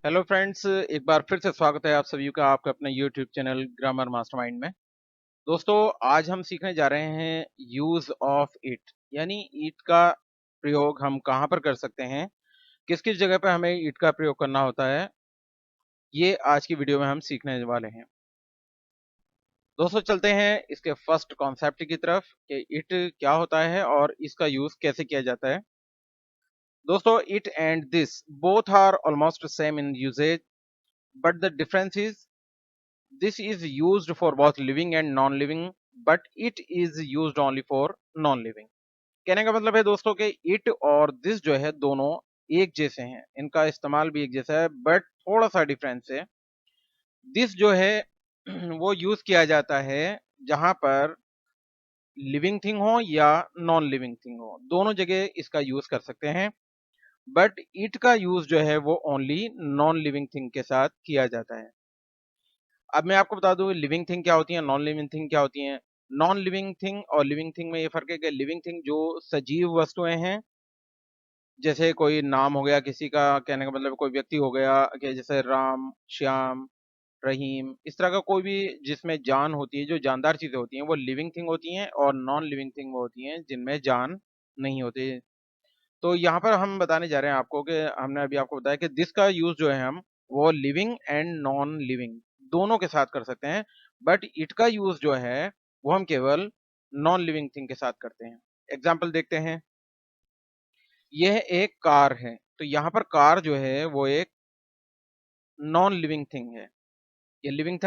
Hello friends, एक बार फिर से स्वागत है आप सभी का आपका अपने यूट्यूब चैनल ग्रामर मास्टरमाइंड में। दोस्तों, आज हम सीखने जा रहे हैं यूज ऑफ इट, यानी इट का प्रयोग हम कहाँ पर कर सकते हैं, किस किस जगह पर हमें इट का प्रयोग करना होता है। ये आज की वीडियो में हम सीखने वाले हैं। दोस्तों, चलते हैं इसके फर्स्ट कॉन्सेप्ट की तरफ कि इट क्या होता है और इसका यूज कैसे किया जाता है। दोस्तों, it and this both are almost same in usages, but the difference is this is used for both living and non-living, but it is used only for non-living। कहने का मतलब है दोस्तों कि it और this जो है दोनों एक जैसे हैं, इनका इस्तेमाल भी एक जैसा है, बट थोड़ा सा डिफरेंस है। this जो है वो यूज किया जाता है जहां पर लिविंग थिंग हो या नॉन लिविंग थिंग हो, दोनों जगह इसका यूज कर सकते हैं। बट इट का यूज जो है वो ओनली नॉन लिविंग थिंग के साथ किया जाता है। अब मैं आपको बता दूं लिविंग थिंग क्या होती है, नॉन लिविंग थिंग क्या होती है। नॉन लिविंग थिंग और लिविंग थिंग में ये फर्क है कि लिविंग थिंग जो सजीव वस्तुएं हैं, जैसे कोई नाम हो गया किसी का, कहने का मतलब कोई व्यक्ति हो गया कि जैसे राम, श्याम, रहीम, इस तरह का कोई भी जिसमें जान होती है, जो जानदार चीजें होती हैं, वो लिविंग थिंग होती हैं। और नॉन लिविंग थिंग वो होती हैं जिनमें जान नहीं होती। तो यहाँ पर हम बताने जा रहे हैं आपको कि हमने अभी आपको बताया कि दिस का यूज जो है हम वो लिविंग एंड नॉन लिविंग दोनों के साथ कर सकते हैं। बट इट का यूज जो है वो हम केवल नॉन लिविंग थिंग के साथ करते हैं। एग्जाम्पल देखते हैं। यह एक कार है, तो यहाँ पर कार जो है वो एक नॉन लिविंग थिंग है। ये लिविंग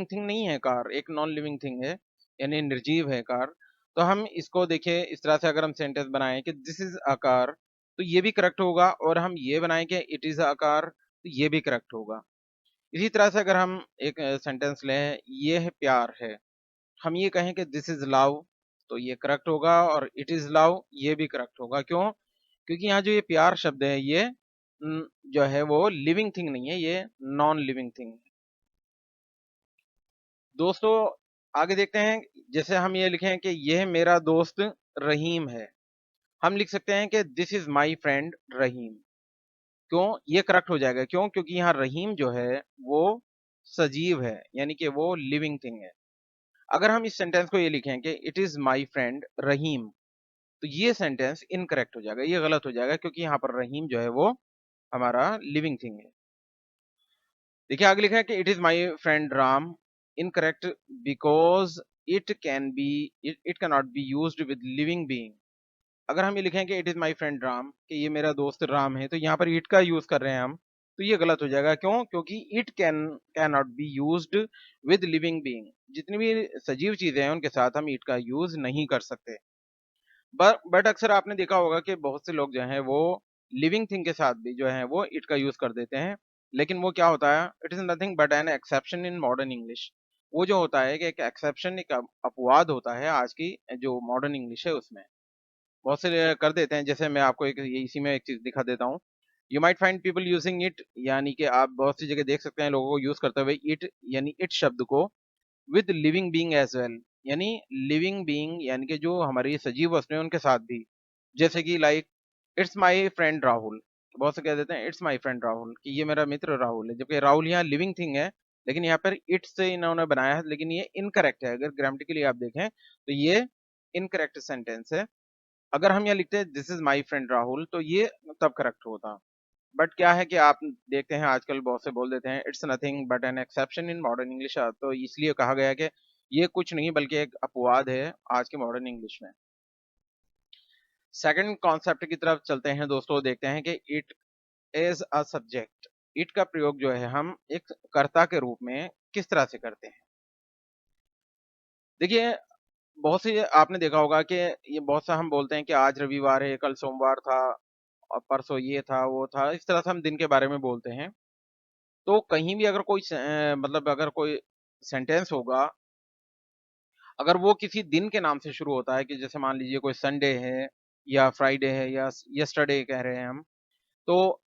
थिंग नहीं है, कार एक नॉन लिविंग थिंग है, यानी निर्जीव है कार। तो हम इसको देखिए इस तरह से, अगर हम सेंटेंस बनाएं कि दिस इज अ कार, तो ये भी करेक्ट होगा। और हम ये बनाएं कि इट इज अ कार, तो ये भी करेक्ट होगा। इसी तरह से अगर हम एक सेंटेंस लें, ये है प्यार है, हम ये कहें कि दिस इज लव, तो ये करेक्ट होगा। और इट इज लव, ये भी करेक्ट होगा। क्यों? क्योंकि यहाँ जो ये प्यार शब्द है ये जो है वो लिविंग थिंग नहीं है, ये नॉन लिविंग थिंग है। दोस्तों, आगे देखते हैं। जैसे हम ये लिखें कि यह मेरा दोस्त रहीम है, हम लिख सकते हैं कि दिस इज माई फ्रेंड रहीम। क्यों? ये करेक्ट हो जाएगा। क्यों? क्योंकि यहाँ रहीम जो है वो सजीव है, यानी कि वो लिविंग थिंग है। अगर हम इस सेंटेंस को ये लिखें कि इट इज माई फ्रेंड रहीम, तो ये सेंटेंस इनकरेक्ट हो जाएगा, ये गलत हो जाएगा, क्योंकि यहाँ पर रहीम जो है वो हमारा लिविंग थिंग है। देखिए आगे लिखा है कि it is my friend Ram, incorrect, because it can be it can not be used with living being. अगर हम ये लिखें कि it is my friend Ram, कि ये मेरा दोस्त राम है, तो यहाँ पर इट का यूज कर रहे हैं हम, तो ये गलत हो जाएगा। क्यों? क्योंकि it can not be used with living being, जितनी भी सजीव चीजें हैं उनके साथ हम इट का यूज नहीं कर सकते। बट अक्सर आपने देखा होगा कि बहुत से लोग जो हैं वो लिविंग थिंग के साथ भी जो है वो इट का यूज कर देते हैं। लेकिन वो क्या होता है, it is nothing but an exception in modern English. वो जो होता है कि एक एक्सेप्शन, एक अपवाद होता है आज की जो मॉडर्न इंग्लिश है उसमें। बहुत से कर देते हैं। जैसे मैं आपको एक इसी में एक चीज दिखा देता हूँ। You might find people using it, यानी कि आप बहुत सी जगह देख सकते हैं लोगों को यूज करते हुए इट, यानी इट शब्द को with living being as well, यानी लिविंग बीइंग यानी कि जो हमारी सजीव वस्तुएं हैं, उनके साथ भी। जैसे कि like it's my friend Rahul, बहुत से कह देते हैं इट्स माय फ्रेंड राहुल, कि ये मेरा मित्र राहुल है, जबकि राहुल यहाँ लिविंग थिंग है। लेकिन यहाँ पर इट से इन्होंने बनाया है, लेकिन ये इनकरेक्ट है। अगर ग्रामेटिकली आप देखें तो ये इनकरेक्ट सेंटेंस है। अगर हम यहाँ लिखते हैं this is my friend Rahul, तो ये तब करेक्ट होता। बट क्या है कि आप देखते हैं आजकल बहुत से बोल देते हैं it's nothing but an exception in modern English, तो इसलिए कहा गया है कि ये कुछ नहीं बल्कि एक अपवाद है आज के मॉडर्न इंग्लिश में। सेकंड कॉन्सेप्ट की तरफ चलते हैं दोस्तों, देखते हैं कि it is a subject. It का प्रयोग जो है हम एक कर्ता के रूप में किस तरह से करते हैं। देखिए, बहुत से आपने देखा होगा कि ये बहुत सा हम बोलते हैं कि आज रविवार है, कल सोमवार था, और परसों ये था वो था, इस तरह से हम दिन के बारे में बोलते हैं। तो कहीं भी अगर कोई मतलब अगर कोई सेंटेंस होगा, अगर वो किसी दिन के नाम से शुरू होता है, कि जैसे मान लीजिए कोई संडे है या फ्राइडे है या यस्टरडे कह रहे हैं हम, तो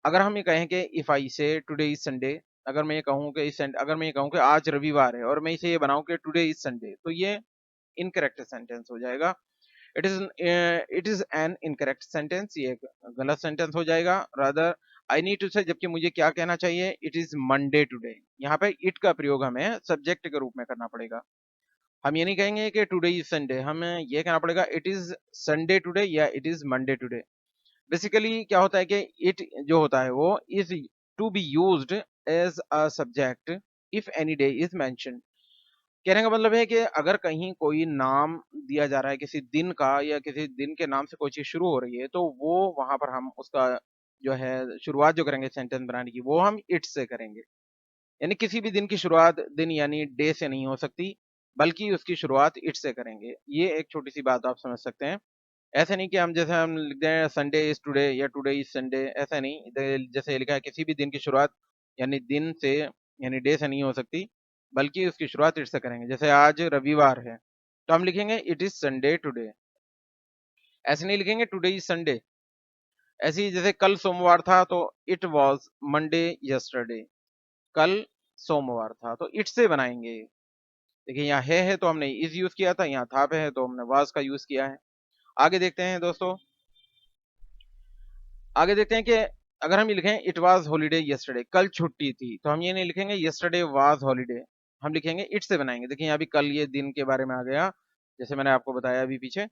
अगर हम ये कहें कि इफ आई से टुडे इज संडे, अगर मैं ये कहूँ कि अगर मैं ये कहूँ कि आज रविवार है और मैं इसे ये बनाऊं कि टुडे इज संडे, तो ये इनकरेक्ट सेंटेंस हो जाएगा। It is an incorrect sentence, ये एक गलत सेंटेंस हो जाएगा। रादर आई नीड टू से, जबकि मुझे क्या कहना चाहिए, इट इज मंडे टुडे। यहाँ पे इट का प्रयोग हमें सब्जेक्ट के रूप में करना पड़ेगा। हम ये नहीं कहेंगे कि टुडे इज संडे, हमें ये कहना पड़ेगा इट इज संडे टुडे या it is Monday today. Basically क्या होता है कि इट जो होता है वो is to be used as a subject if any day is mentioned. कहने का मतलब है कि अगर कहीं कोई नाम दिया जा रहा है किसी दिन का, या किसी दिन के नाम से कोई चीज शुरू हो रही है, तो वो वहां पर हम उसका जो है शुरुआत जो करेंगे सेंटेंस बनाने की, वो हम इट से करेंगे। यानी किसी भी दिन की शुरुआत दिन यानी डे से नहीं हो सकती, बल्कि उसकी शुरुआत इट से करेंगे। ये एक छोटी सी बात आप समझ सकते हैं। ऐसा नहीं कि हम जैसे हम लिखते हैं संडे इज टुडे या टुडे इज संडे, ऐसा नहीं। जैसे लिखा है किसी भी दिन की शुरुआत यानी दिन से यानी डे से नहीं हो सकती, बल्कि उसकी शुरुआत इट से करेंगे। जैसे आज रविवार है तो हम लिखेंगे इट इज संडे टुडे, ऐसे नहीं लिखेंगे टुडे इज संडे। ऐसे ही जैसे कल सोमवार था तो इट वॉज मंडे यस्टरडे, कल सोमवार था तो इट से बनाएंगे। देखिए यहाँ है तो हमने इज यूज किया था, यहाँ था पे है तो हमने वाज का यूज किया है। आगे देखते हैं दोस्तों, आगे देखते हैं कि अगर हम ये लिखें इट वाज हॉलीडे यस्टरडे, कल छुट्टी थी, तो हम ये नहीं लिखेंगे यस्टरडे वाज हॉलीडे, हम लिखेंगे इट से बनाएंगे। देखिए यहाँ भी कल ये दिन के बारे में आ गया, जैसे मैंने आपको बताया अभी पीछे।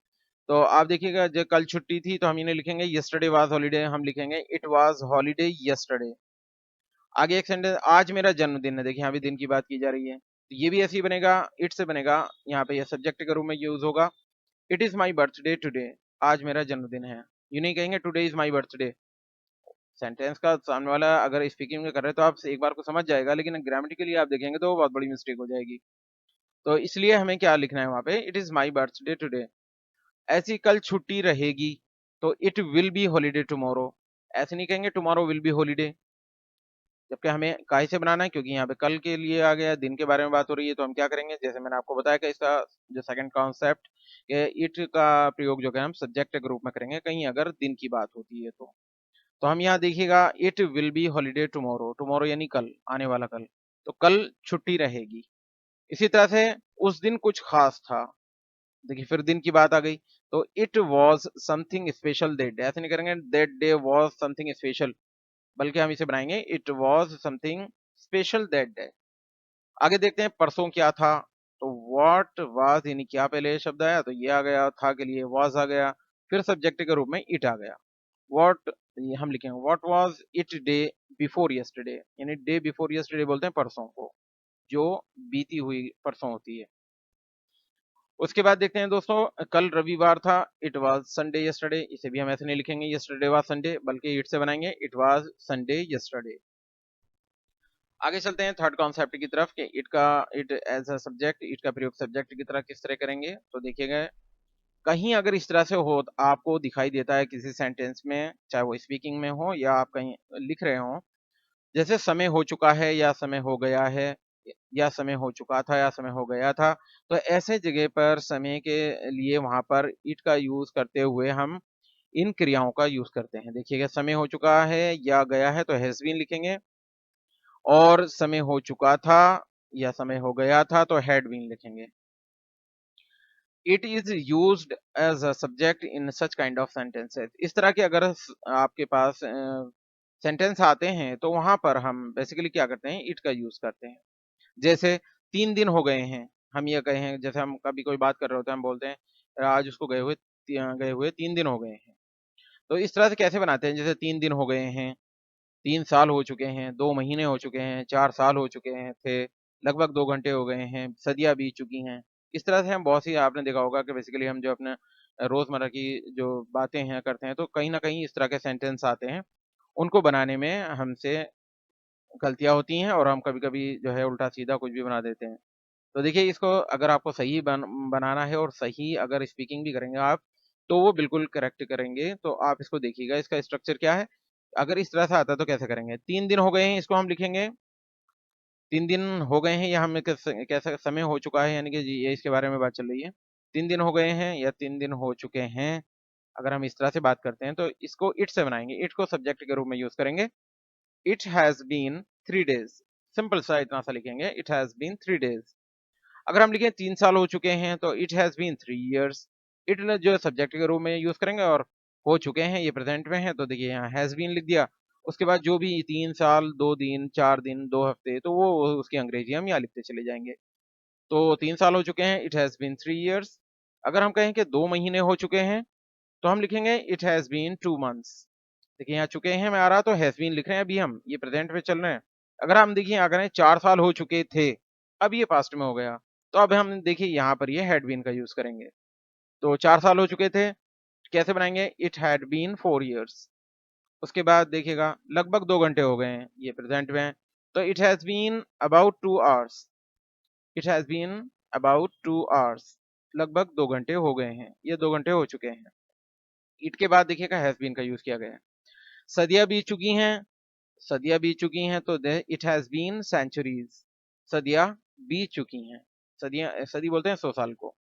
तो आप देखिएगा जो कल छुट्टी थी तो हम ये नहीं लिखेंगे यस्टरडे वाज हॉलीडे, हम लिखेंगे इट वाज हॉलीडे यस्टरडे। आगे एक सेंटेंस, आज मेरा जन्मदिन है, देखिए यहाँ भी दिन की बात की जा रही है, तो ये भी ऐसे ही बनेगा, इट से बनेगा। यहाँ पे ये सब्जेक्ट के रूप में यूज होगा, it is my birthday today, आज मेरा जन्मदिन है। ये नहीं कहेंगे today is my birthday. Sentence का सामने वाला अगर स्पीकिंग में कर रहे हैं तो आप एक बार को समझ जाएगा, लेकिन ग्रामेटिकली आप देखेंगे तो बहुत बड़ी मिस्टेक हो जाएगी। तो इसलिए हमें क्या लिखना है वहां पे, it is my birthday today. ऐसी कल छुट्टी रहेगी तो it will be holiday tomorrow, ऐसे नहीं कहेंगे टुमारो विल बी हॉलीडे, जबकि हमें काहे से बनाना है, क्योंकि यहाँ पे कल के लिए आ गया, दिन के बारे में बात हो रही है। तो हम क्या करेंगे, जैसे मैंने आपको बताया कि इसका जो सेकंड कॉन्सेप्ट, इट का प्रयोग जो है हम सब्जेक्ट के रूप में करेंगे कहीं अगर दिन की बात होती है तो हम यहाँ देखिएगा it will be holiday tomorrow, tomorrow यानी कल, आने वाला कल, तो कल छुट्टी रहेगी। इसी तरह से उस दिन कुछ खास था, देखिए फिर दिन की बात आ गई, तो it was something special that day, ऐसे नहीं करेंगे that day was something special, बल्कि हम इसे बनाएंगे it was something special that day. आगे देखते हैं परसों क्या था, तो व्हाट वाज यानी क्या पहले शब्द आया तो ये आ गया, था के लिए वाज आ गया, फिर सब्जेक्ट के रूप में इट आ गया। व्हाट, ये हम लिखेंगे what was it day before yesterday, यानी डे बिफोर यस्टरडे बोलते हैं परसों को, जो बीती हुई परसों होती है। उसके बाद देखते हैं दोस्तों, कल रविवार था, इट वाज संडे यस्टरडे, इसे भी हम ऐसे नहीं लिखेंगे यस्टरडे वाज संडे, बल्कि इट से बनाएंगे इट वाज संडे यस्टरडे। आगे चलते हैं थर्ड कॉन्सेप्ट की तरफ कि it as a subject, it का प्रयोग सब्जेक्ट की तरह किस तरह करेंगे। तो देखिएगा कहीं अगर इस तरह से हो तो आपको दिखाई देता है किसी सेंटेंस में, चाहे वो स्पीकिंग में हो या आप कहीं लिख रहे हो, जैसे समय हो चुका है या समय हो गया है, या समय हो चुका था या समय हो गया था, तो ऐसे जगह पर समय के लिए वहां पर इट का यूज करते हुए हम इन क्रियाओं का यूज करते हैं। देखिएगा समय हो चुका है या गया है तो हैज बीन लिखेंगे, और समय हो चुका था या समय हो गया था तो हैड बीन लिखेंगे। It is used as a subject in such kind of sentences. इस तरह के अगर आपके पास सेंटेंस आते हैं तो वहां पर हम बेसिकली क्या करते हैं, इट का यूज करते हैं। जैसे 3 दिन हो गए हैं, हम ये कहे हैं, जैसे हम कभी कोई बात कर रहे होते हैं हम बोलते हैं आज उसको गए हुए 3 दिन हो गए हैं। तो इस तरह से कैसे बनाते हैं, जैसे 3 दिन हो गए हैं, 3 साल हो चुके हैं, 2 महीने हो चुके हैं, 4 साल हो चुके हैं थे, लगभग 2 घंटे हो गए हैं, सदियां बीत चुकी हैं। इस तरह से हम बहुत सी, आपने देखा होगा कि बेसिकली हम जो अपने रोजमर्रा की जो बातें हैं करते हैं, तो कहीं ना कहीं इस तरह के सेंटेंस आते हैं, उनको बनाने में हमसे गलतियां होती हैं और हम कभी कभी जो है उल्टा सीधा कुछ भी बना देते हैं। तो देखिए इसको अगर आपको सही बनाना है और सही अगर स्पीकिंग भी करेंगे आप, तो वो बिल्कुल करेक्ट करेंगे। तो आप इसको देखिएगा, इसका स्ट्रक्चर क्या है। अगर इस तरह से आता है तो कैसे करेंगे, 3 दिन हो गए हैं, इसको हम लिखेंगे 3 दिन हो गए हैं, या हमें कैसा समय हो चुका है, यानी कि जी ये इसके बारे में बात चल रही है। 3 दिन हो गए हैं या 3 दिन हो चुके हैं, अगर हम इस तरह से बात करते हैं तो इसको इट से बनाएंगे, इट को सब्जेक्ट के रूप में यूज करेंगे। It has been 3 days, simple सा इतना सा लिखेंगे, इट हैज बीन 3 डेज। अगर हम लिखें 3 साल हो चुके हैं तो it has been 3 years. It जो सब्जेक्ट के रूप में यूज करेंगे, और हो चुके हैं ये प्रेजेंट में है, तो देखिए यहाँ हैज बीन लिख दिया, उसके बाद जो भी 3 साल, 2 दिन, 4 दिन, 2 हफ्ते, तो वो उसकी अंग्रेजी हम यहाँ लिखते चले जाएँगे। तो 3 साल हो चुके हैं, इट हैज़ बीन 3 इयर्स। अगर हम कहें कि 2 महीने हो चुके हैं, तो हम लिखेंगे इट हैज़ बीन 2 मंथ्स। देखिए यहाँ चुके हैं में आ रहा तो हैज़ बीन लिख रहे हैं अभी हम, ये प्रेज़ेंट में चल रहे हैं। अगर हम देखिए यहाँ करें 4 साल हो चुके थे, अब ये पास्ट में हो गया, तो अब हम देखिए यहाँ पर ये हैड बीन का यूज़ करेंगे। तो 4 साल हो चुके थे, कैसे बनाएँगे? It had been 4 years. उसके बाद देखिएगा लगभग 2 घंटे हो गए हैं, ये प्रेज़ेंट में है, तो it has been about 2 hours. It has been about 2 hours. लगभग 2 घंटे हो गए हैं, ये 2 घंटे हो चुके हैं। इट के बाद देखिएगा हैज़ बीन का यूज़ किया गया है। सदियाँ बीत चुकी हैं, सदियाँ बीत चुकी हैं तो इट हैज़ बीन सेंचुरीज़। सदियाँ बीत चुकी हैं। सदी बोलते हैं 100 साल को।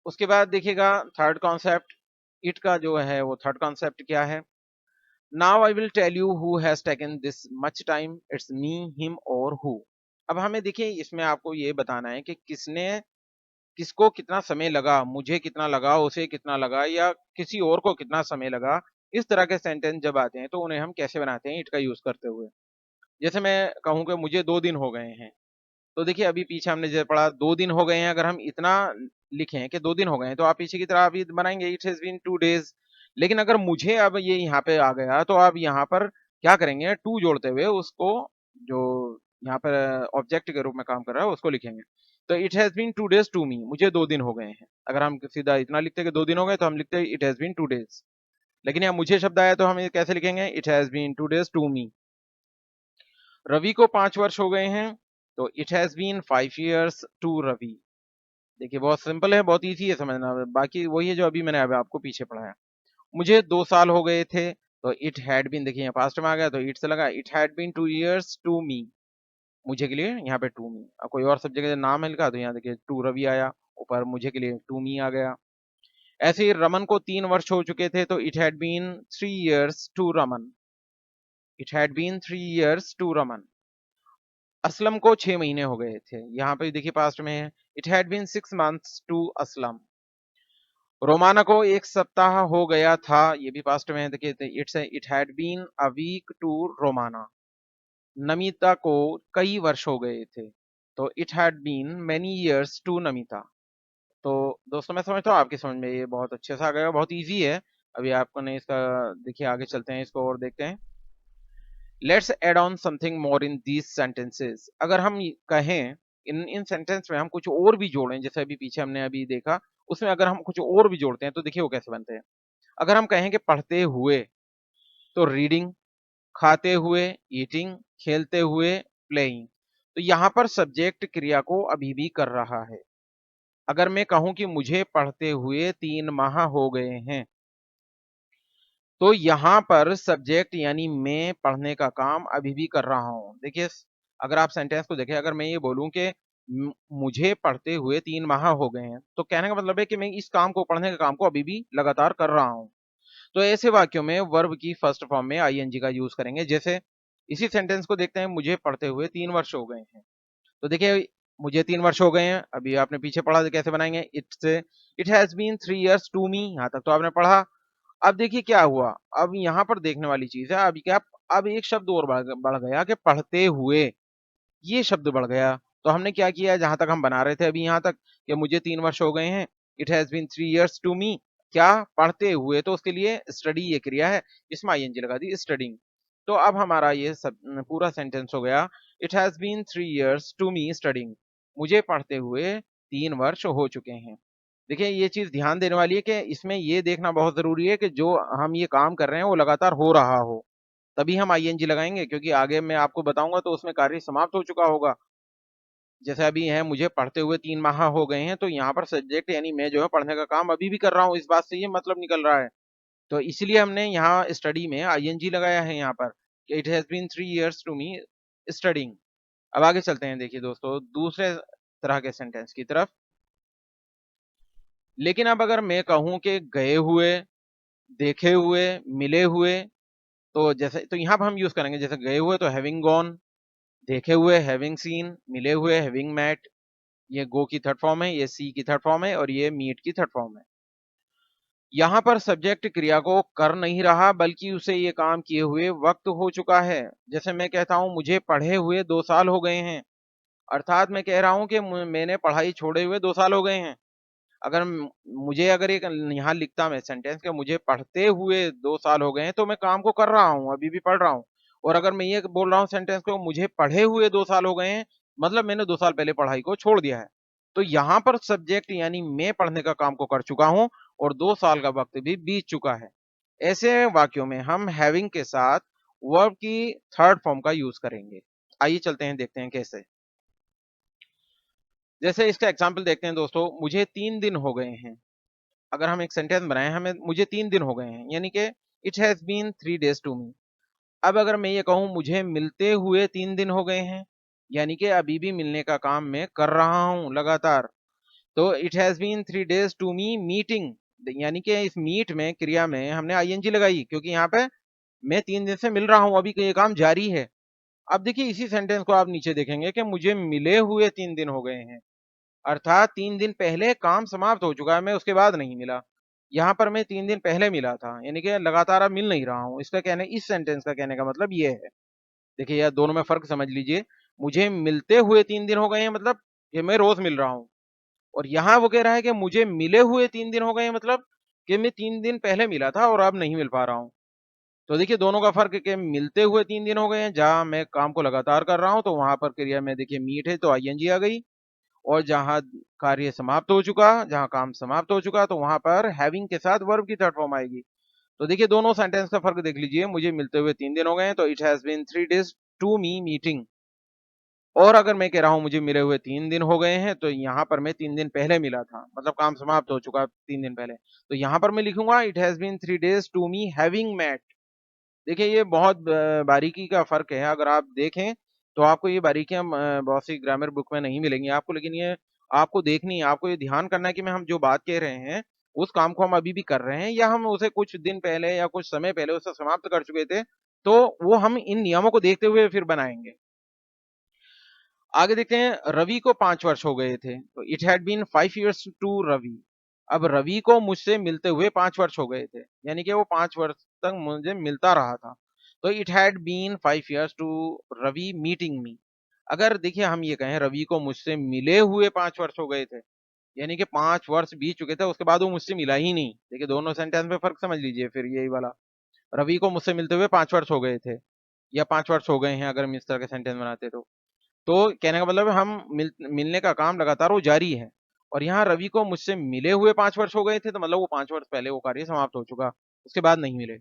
उसके बाद देखिएगा थर्ड कॉन्सेप्ट, इट का जो है वो थर्ड कॉन्सेप्ट क्या है? Now I will tell you who has taken this much time, it's me, him और हु। अब हमें देखिए इसमें आपको ये बताना है कि किसको कितना समय लगा, मुझे कितना लगा, उसे कितना लगा या किसी और को कितना समय लगा। इस तरह के सेंटेंस जब आते हैं तो उन्हें हम कैसे बनाते हैं इट का यूज़ करते हुए। जैसे मैं कहूँ कि मुझे 2 दिन हो गए हैं, तो देखिए अभी पीछे हमने जैसे पढ़ा 2 दिन हो गए हैं, अगर हम इतना लिखें कि 2 दिन हो गए हैं, तो आप पीछे की तरह अभी बनाएँगे इट हैज़ बीन 2 डेज़। लेकिन अगर मुझे अब ये यहाँ पे आ गया, तो आप यहाँ पर क्या करेंगे, टू जोड़ते हुए उसको जो यहाँ पर ऑब्जेक्ट के रूप में काम कर रहा है, उसको लिखेंगे। तो it has been 2 days to me, मुझे 2 दिन हो गए हैं। अगर हम सीधा इतना लिखते कि 2 दिन हो गए, तो हम लिखते इट हैज़ बीन 2 डेज़। लेकिन यहाँ मुझे शब्द आया, तो हम ये कैसे लिखेंगे, it has been 2 days to me. Ravi को 5 वर्ष हो गए हैं, तो it has been 5 years to Ravi. देखिए बहुत सिंपल है, बहुत ईज़ी है समझना, बाकी वही है जो अभी मैंने अभी आपको पीछे पढ़ाया। मुझे 2 साल हो गए थे, तो इट हैड बीन, देखिए यहाँ पास्ट में आ गया तो इट से लगा, it had been 2 years to me. मुझे के लिए यहाँ पे टू मी। अब कोई और सब जगह नाम है लिखा तो यहाँ देखिए टू रवि आया, ऊपर मुझे के लिए टू मी आ गया। ऐसे ही रमन को 3 वर्ष हो चुके थे, तो it had been 3 years to Raman. It had been 3 years to Raman. Aslam को 6 महीने हो गए थे, यहाँ पे देखिए पास्ट में है, it had been 6 months to Aslam. Romana को 1 सप्ताह हो गया था, ये भी पास्ट में है, देखिए it had been a week to Romana. Namita को कई वर्ष हो गए थे, तो it had been many years to Namita. तो दोस्तों मैं समझता हूँ आपकी समझ में ये बहुत अच्छे से आ गया, बहुत इजी है। अभी आपको ने इसका देखिए आगे चलते हैं, इसको और देखते हैं। Let's add on something more in these sentences. अगर हम कहें इन इन सेंटेंस में हम कुछ और भी जोड़ें, जैसे अभी पीछे हमने अभी देखा, उसमें अगर हम कुछ और भी जोड़ते हैं तो देखिए वो कैसे बनते हैं। अगर हम कहें कि पढ़ते हुए, तो रीडिंग, खाते हुए ईटिंग, खेलते हुए प्लेइंग। तो यहाँ पर सब्जेक्ट क्रिया को अभी भी कर रहा है। अगर मैं कहूँ कि मुझे पढ़ते हुए 3 माह हो गए हैं, तो यहाँ पर सब्जेक्ट यानी मैं पढ़ने का काम अभी भी कर रहा हूँ। देखिए अगर आप सेंटेंस को देखें, अगर मैं ये बोलूँ कि मुझे पढ़ते हुए 3 माह हो गए हैं, तो कहने का मतलब है कि मैं इस काम को, पढ़ने का काम को अभी भी लगातार कर रहा हूँ। तो ऐसे वाक्यों में वर्ब की फर्स्ट फॉर्म में आईएनजी का यूज करेंगे। जैसे इसी सेंटेंस को देखते हैं, मुझे पढ़ते हुए 3 वर्ष हो गए हैं। तो देखिए मुझे 3 वर्ष हो गए हैं, अभी आपने पीछे पढ़ा तो कैसे बनाएंगे, it has been 3 years to me, यहाँ तक तो आपने पढ़ा। अब देखिए क्या हुआ, अब यहाँ पर देखने वाली चीज है, अभी क्या, अब एक शब्द और बढ़ गया कि पढ़ते हुए, ये शब्द बढ़ गया। तो हमने क्या किया, जहां तक हम बना रहे थे अभी यहाँ तक कि मुझे 3 वर्ष हो गए हैं, it has been 3 years to me, क्या, पढ़ते हुए, तो उसके लिए स्टडी ये क्रिया है, इसमें आईएनजी लगा दी, स्टडिंग। तो अब हमारा ये सब पूरा सेंटेंस हो गया, it has been 3 years to me studying. मुझे पढ़ते हुए 3 वर्ष हो चुके हैं। देखिए ये चीज ध्यान देने वाली है कि इसमें ये देखना बहुत जरूरी है कि जो हम ये काम कर रहे हैं वो लगातार हो रहा हो, तभी हम आईएनजी लगाएंगे, क्योंकि आगे मैं आपको बताऊंगा तो उसमें कार्य समाप्त हो चुका होगा। जैसे अभी है, मुझे पढ़ते हुए 3 माह हो गए हैं, तो यहाँ पर सब्जेक्ट यानी मैं जो है पढ़ने का काम अभी भी कर रहा हूँ, इस बात से ये मतलब निकल रहा है। तो इसलिए हमने यहाँ स्टडी में आईएनजी लगाया है यहाँ पर, it has been 3 years to me studying. अब आगे चलते हैं, देखिए दोस्तों दूसरे तरह के सेंटेंस की तरफ। लेकिन अब अगर मैं कहूँ कि गए हुए, देखे हुए, मिले हुए, तो जैसे तो यहाँ पर हम यूज करेंगे, जैसे गए हुए तो हैविंग गॉन, देखे हुए हैविंग सीन, मिले हुए हैविंग मेट। ये गो की थर्ड फॉर्म है, ये सी की थर्ड फॉर्म है और ये मीट की थर्ड फॉर्म है। यहाँ पर सब्जेक्ट क्रिया को कर नहीं रहा बल्कि उसे ये काम किए हुए वक्त हो चुका है। जैसे मैं कहता हूँ मुझे पढ़े हुए 2 साल हो गए हैं, अर्थात मैं कह रहा हूँ कि मैंने पढ़ाई छोड़े हुए 2 साल हो गए हैं। अगर मुझे अगर एक यहाँ लिखता मैं सेंटेंस कि मुझे पढ़ते हुए 2 साल हो गए हैं, तो मैं काम को कर रहा हूँ, अभी भी पढ़ रहा हूँ। और अगर मैं ये बोल रहा हूँ सेंटेंस को मुझे पढ़े हुए 2 साल हो गए हैं, मतलब मैंने 2 साल पहले पढ़ाई को छोड़ दिया है। तो यहाँ पर सब्जेक्ट यानी मैं पढ़ने का काम को कर चुका हूँ और 2 साल का वक्त भी बीत चुका है। ऐसे वाक्यों में हम हैविंग के साथ वर्ब की थर्ड फॉर्म का यूज करेंगे। आइए चलते हैं, देखते हैं कैसे। जैसे इसका एग्जाम्पल देखते हैं दोस्तों, मुझे 3 दिन हो गए हैं। अगर हम एक सेंटेंस बनाएं, हमें मुझे 3 दिन हो गए हैं, यानी कि it has been 3 days to me. अब अगर मैं ये कहूं मुझे मिलते हुए 3 दिन हो गए हैं, यानी कि अभी भी मिलने का काम मैं कर रहा हूं लगातार, तो it has been 3 days to me meeting, यानी कि इस मीट में क्रिया में हमने आईएनजी लगाई, क्योंकि यहाँ पे मैं 3 दिन से मिल रहा हूं, अभी ये काम जारी है। अब देखिए इसी सेंटेंस को आप नीचे देखेंगे कि मुझे मिले हुए 3 दिन हो गए हैं, अर्थात 3 दिन पहले काम समाप्त हो चुका है, मैं उसके बाद नहीं मिला। यहाँ पर मैं 3 दिन पहले मिला था, यानी कि लगातार अब मिल नहीं रहा हूँ। इसका कहने इस सेंटेंस का कहने का मतलब ये है। देखिए यार, दोनों में फ़र्क समझ लीजिए। मुझे मिलते हुए 3 दिन हो गए हैं, मतलब कि मैं रोज़ मिल रहा हूँ। और यहाँ वो कह रहा है कि मुझे मिले हुए 3 दिन हो गए हैं, मतलब कि मैं 3 दिन पहले मिला था और अब नहीं मिल पा रहा हूँ। तो देखिए दोनों का फ़र्क है कि मिलते हुए 3 दिन हो गए हैं, जहाँ मैं काम को लगातार कर रहा हूँ, तो वहाँ पर क्रिया में देखिए मीट है तो आईएनजी आ गई। और जहाँ कार्य समाप्त हो चुका, जहाँ काम समाप्त हो चुका, तो वहाँ पर हैविंग के साथ वर्ब की थर्ड फॉर्म आएगी। तो देखिए दोनों सेंटेंस का फ़र्क देख लीजिए, मुझे मिलते हुए 3 दिन हो गए हैं, तो it has been 3 days to me meeting. और अगर मैं कह रहा हूँ मुझे मिले हुए 3 दिन हो गए हैं, तो यहाँ पर मैं 3 दिन पहले मिला था, मतलब काम समाप्त हो चुका 3 दिन पहले। तो यहाँ पर मैं लिखूँगा it has been 3 days to me having met. देखिए ये बहुत बारीकी का फ़र्क है, अगर आप देखें तो आपको ये बारीकियाँ बहुत सी ग्रामर बुक में नहीं मिलेंगी आपको, लेकिन ये आपको देखनी है, आपको ये ध्यान करना है कि मैं हम जो बात कह रहे हैं, उस काम को हम अभी भी कर रहे हैं या हम उसे कुछ दिन पहले या कुछ समय पहले उसे समाप्त कर चुके थे, तो वो हम इन नियमों को देखते हुए फिर बनाएँगे। आगे देखते हैं, रवि को 5 वर्ष हो गए थे, तो it had been 5 years to Ravi. अब रवि को मुझसे मिलते हुए 5 वर्ष हो गए थे, यानी कि वो 5 वर्ष तक मुझे मिलता रहा था। तो it had been 5 years to Ravi meeting me. अगर देखिए हम ये कहें रवि को मुझसे मिले हुए 5 वर्ष हो गए थे, यानी कि 5 वर्ष बीत चुके थे, उसके बाद वो मुझसे मिला ही नहीं। देखिए दोनों सेंटेंस में फ़र्क समझ लीजिए फिर यही वाला। रवि को मुझसे मिलते हुए 5 वर्ष हो गए थे या 5 वर्ष हो गए हैं, अगर हम इस तरह के सेंटेंस बनाते तो। तो कहने का मतलब है हम मिलने का काम लगातार वो जारी है। और यहाँ रवि को मुझसे मिले हुए 5 वर्ष हो गए थे, तो मतलब वो 5 वर्ष पहले वो कार्य समाप्त हो चुका, उसके बाद नहीं मिले।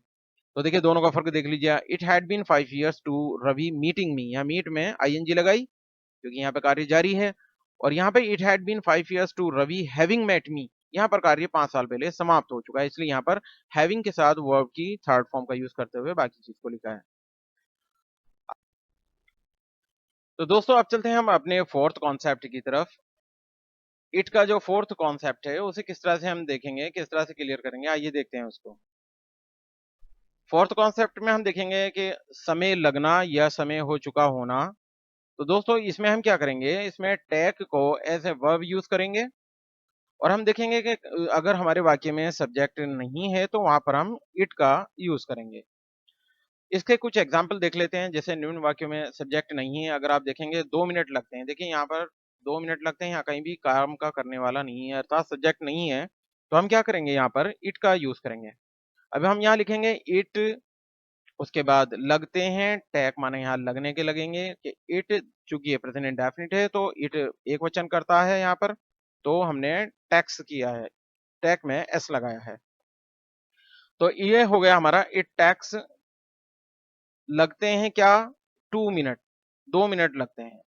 तो देखिए दोनों का फ़र्क देख लीजिए, it had been 5 years to Ravi meeting me, यहाँ मीट में आईएनजी लगाई क्योंकि यहाँ पे कार्य जारी है। और यहाँ पे it had been 5 years to Ravi having met me, यहाँ पर कार्य 5 साल पहले समाप्त हो चुका है, इसलिए यहाँ पर हैविंग के साथ वर्ब की थर्ड फॉर्म का यूज़ करते हुए बाकी चीज़ को लिखा है। तो दोस्तों अब चलते हैं हम अपने फोर्थ कॉन्सेप्ट की तरफ। इट का जो फोर्थ कॉन्सेप्ट है उसे किस तरह से हम देखेंगे, किस तरह से क्लियर करेंगे, आइए देखते हैं उसको। फोर्थ कॉन्सेप्ट में हम देखेंगे कि समय लगना या समय हो चुका होना। तो दोस्तों इसमें हम क्या करेंगे, इसमें टैग को एज ए वर्ब यूज करेंगे। और हम देखेंगे कि अगर हमारे वाक्य में सब्जेक्ट नहीं है तो वहां पर हम इट का यूज करेंगे। इसके कुछ एग्जाम्पल देख लेते हैं। जैसे निम्न वाक्यों में सब्जेक्ट नहीं है, अगर आप देखेंगे 2 मिनट लगते हैं, देखिए यहाँ पर 2 मिनट लगते हैं, यहाँ कहीं भी काम का करने वाला नहीं है, अर्थात सब्जेक्ट नहीं है। तो हम क्या करेंगे, यहाँ पर इट का यूज करेंगे। अब हम यहाँ लिखेंगे इट, उसके बाद लगते हैं, टैग माने यहाँ लगने के लगेंगे कि इट, चूंकि ये प्रेजेंट इंडेफिनिट है तो इट एक वचन करता है यहाँ पर, तो हमने टैक्स किया है, टैग में एस लगाया है। तो ये हो गया हमारा इट टैक्स। लगते हैं क्या, 2 मिनट, 2 मिनट लगते हैं।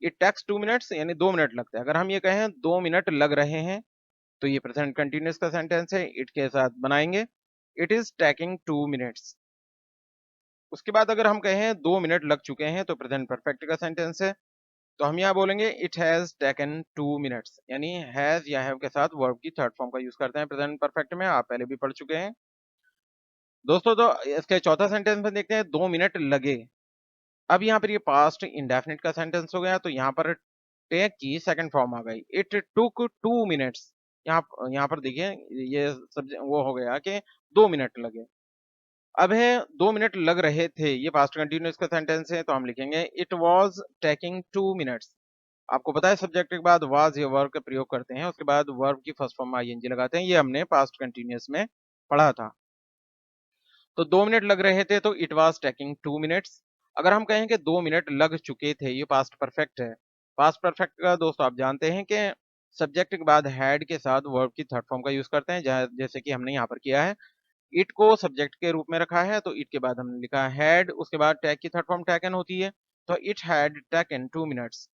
इट टेक्स 2 मिनट्स, यानी 2 मिनट लगते हैं। अगर हम ये कहें 2 मिनट लग रहे हैं, तो ये प्रेजेंट कंटिन्यूअस का सेंटेंस है, इट के साथ बनाएंगे इट इज टेकिंग 2 मिनट्स। उसके बाद अगर हम कहें 2 मिनट लग चुके हैं, तो प्रेजेंट परफेक्ट का सेंटेंस है, तो हम यहाँ बोलेंगे इट हैज टेकन 2 मिनट्स, यानी हैज या हैव के साथ वर्ब की थर्ड फॉर्म का यूज करते हैं प्रेजेंट परफेक्ट में, आप पहले भी पढ़ चुके हैं दोस्तों। तो इसके चौथा सेंटेंस में देखते हैं 2 मिनट लगे। अब यहाँ पर ये पास्ट इंडेफिनिट का सेंटेंस हो गया, तो यहाँ पर टेक की सेकंड फॉर्म आ गई, इट टुक 2 मिनट्स। यहाँ पर देखिए ये वो हो गया कि 2 मिनट लगे। अब है 2 मिनट लग रहे थे, ये पास्ट कंटीन्यूअस का सेंटेंस है, तो हम लिखेंगे इट वाज़ टेकिंग 2 मिनट्स। आपको पता है सब्जेक्ट के बाद वाज़ या वर्ब का प्रयोग करते हैं, उसके बाद वर्ब की फर्स्ट फॉर्म में आईएनजी लगाते हैं, ये हमने पास्ट कंटीन्यूअस में पढ़ा था। तो 2 मिनट लग रहे थे तो इट वाज़ टेकिंग 2 मिनट्स। अगर हम कहें कि 2 मिनट लग चुके थे, ये पास्ट परफेक्ट है। पास्ट परफेक्ट का दोस्तों आप जानते हैं कि सब्जेक्ट के बाद हैड के साथ वर्ब की थर्ड फॉर्म का यूज़ करते हैं, जैसे कि हमने यहाँ पर किया है। इट को सब्जेक्ट के रूप में रखा है, तो इट के बाद हमने लिखा हैड, उसके बाद टैग की थर्ड फॉर्म टेकन होती है, तो it had taken 2 minutes.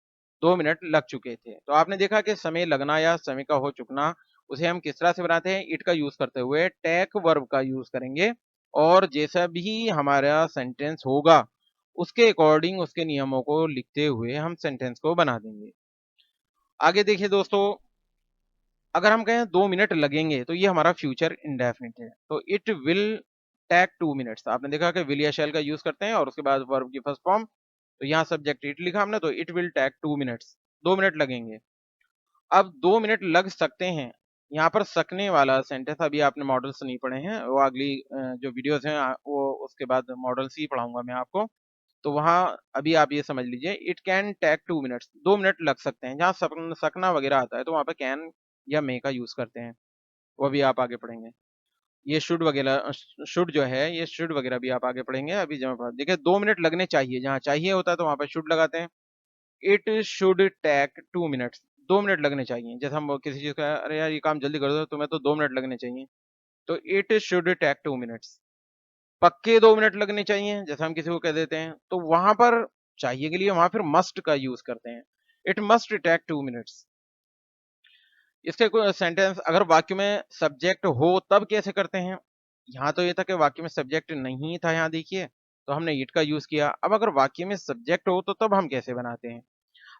2 minute लग चुके थे। तो आपने देखा कि समय लगना या समय का हो चुकना, उसे हम किस तरह से बनाते हैं? इट का यूज़ करते हुए टेक वर्ब का यूज़ करेंगे और जैसा भी हमारा सेंटेंस होगा, उसके अकॉर्डिंग उसके नियमों को लिखते हुए हम सेंटेंस को बना देंगे। आगे देखिए दोस्तों, अगर हम कहें 2 मिनट लगेंगे, तो ये हमारा फ्यूचर इंडेफिनिट है। तो इट विल टेक 2 मिनट्स। आपने देखा कि विल या शैल का यूज़ करते हैं और उसके बाद वर्ब की फर्स्ट फॉर्म, तो यहाँ सब्जेक्ट इट लिखा हमने, तो it will take 2 minutes, 2 minute लगेंगे। अब 2 मिनट लग सकते हैं, यहाँ पर सकने वाला सेंटेंस अभी आपने मॉडल्स नहीं पढ़े हैं, वो अगली जो वीडियोज़ हैं वो उसके बाद मॉडल्स ही पढ़ाऊँगा मैं आपको। तो वहाँ अभी आप ये समझ लीजिए it can take 2 minutes, 2 minute लग सकते हैं। जहाँ सकना वगैरह आता है तो वहाँ पे कैन या मे का यूज़ करते हैं, वो भी आप आगे पढ़ेंगे। ये शुड वगैरह शुड जो है, ये शुड वगैरह भी आप आगे पढ़ेंगे। अभी जब देखिए 2 मिनट लगने चाहिए, जहाँ चाहिए होता है तो वहाँ पे शुड लगाते हैं। It should take 2 minutes, 2 minute लगने चाहिए। जैसे हम किसी चीज़ का अरे यार ये काम जल्दी कर दो, तुम्हें तो 2 मिनट लगने चाहिए, तो इट शुड टेक 2 मिनट्स। पक्के 2 मिनट लगने चाहिए, जैसे हम किसी को कह देते हैं, तो वहाँ पर चाहिए के लिए वहाँ फिर मस्ट का यूज़ करते हैं। It must take 2 minutes. इसके कोई सेंटेंस अगर वाक्य में सब्जेक्ट हो तब कैसे करते हैं? यहाँ तो ये था कि वाक्य में सब्जेक्ट नहीं था, यहाँ देखिए, तो हमने इट का यूज़ किया। अब अगर वाक्य में सब्जेक्ट हो तो तब हम कैसे बनाते हैं?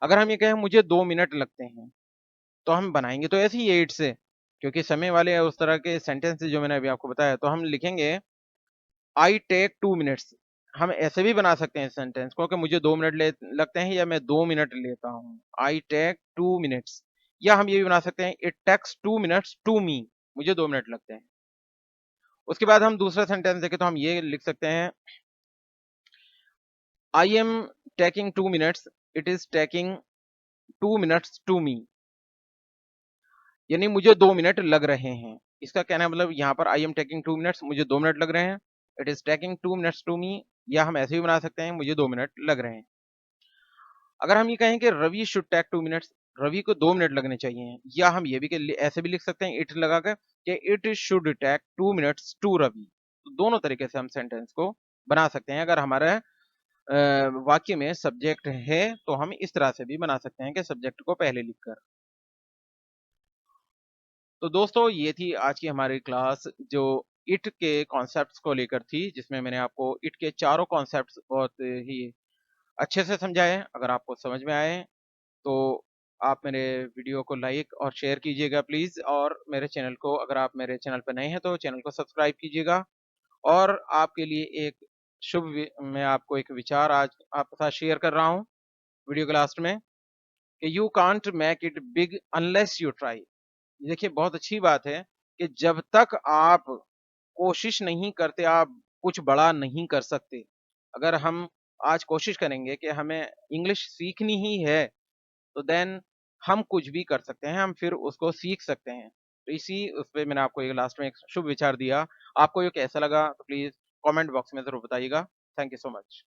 अगर हम ये कहें मुझे 2 मिनट लगते हैं, तो हम बनाएँगे तो ऐसे ही 8 से, क्योंकि समय वाले उस तरह के सेंटेंसेस जो मैंने अभी आपको बताया, तो हम लिखेंगे आई टेक 2 मिनट्स। हम ऐसे भी बना सकते हैं सेंटेंस को कि मुझे 2 मिनट ले लगते हैं या मैं 2 मिनट लेता हूँ। आई टेक 2 मिनट्स, या हम ये भी बना सकते हैं it takes 2 minutes to me, मुझे 2 मिनट लगते हैं। उसके बाद हम दूसरा सेंटेंस देखें तो हम ये लिख सकते हैं I am taking 2 minutes, it is taking 2 minutes to me. यानी मुझे 2 मिनट लग रहे हैं। इसका कहना है मतलब यहाँ पर आई एम टेकिंग 2 मिनट्स, मुझे 2 मिनट लग रहे हैं। It is taking 2 minutes to me, या हम ऐसे भी बना सकते हैं मुझे 2 मिनट लग रहे हैं। अगर हम ये कहें कि Ravi should take 2 minutes, Ravi को 2 मिनट लगने चाहिए, या हम ये भी ऐसे भी लिख सकते हैं इट लगाकर कि it should take 2 minutes to Ravi. तो दोनों तरीके से हम सेंटेंस को बना सकते हैं। अगर हमारा वाक्य में सब्जेक्ट है तो हम इस तरह से भी बना सकते हैं कि सब्जेक्ट को पहले लिखकर। तो दोस्तों ये थी आज की हमारी क्लास जो इट के कॉन्सेप्ट्स को लेकर थी, जिसमें मैंने आपको इट के चारों कॉन्सेप्ट्स बहुत ही अच्छे से समझाए। अगर आपको समझ में आए तो आप मेरे वीडियो को लाइक और शेयर कीजिएगा प्लीज़, और मेरे चैनल को, अगर आप मेरे चैनल पर नए हैं तो चैनल को सब्सक्राइब कीजिएगा। और आपके लिए एक मैं आपको एक विचार आज आपके साथ शेयर कर रहा हूँ वीडियो के लास्ट में, कि you can't make it big unless you try. देखिए बहुत अच्छी बात है कि जब तक आप कोशिश नहीं करते, आप कुछ बड़ा नहीं कर सकते। अगर हम आज कोशिश करेंगे कि हमें इंग्लिश सीखनी ही है, तो देन हम कुछ भी कर सकते हैं, हम फिर उसको सीख सकते हैं। तो इसी उस पे मैंने आपको एक लास्ट में एक शुभ विचार दिया। आपको ये कैसा लगा तो प्लीज़ कमेंट बॉक्स में ज़रूर बताइएगा। Thank you so much.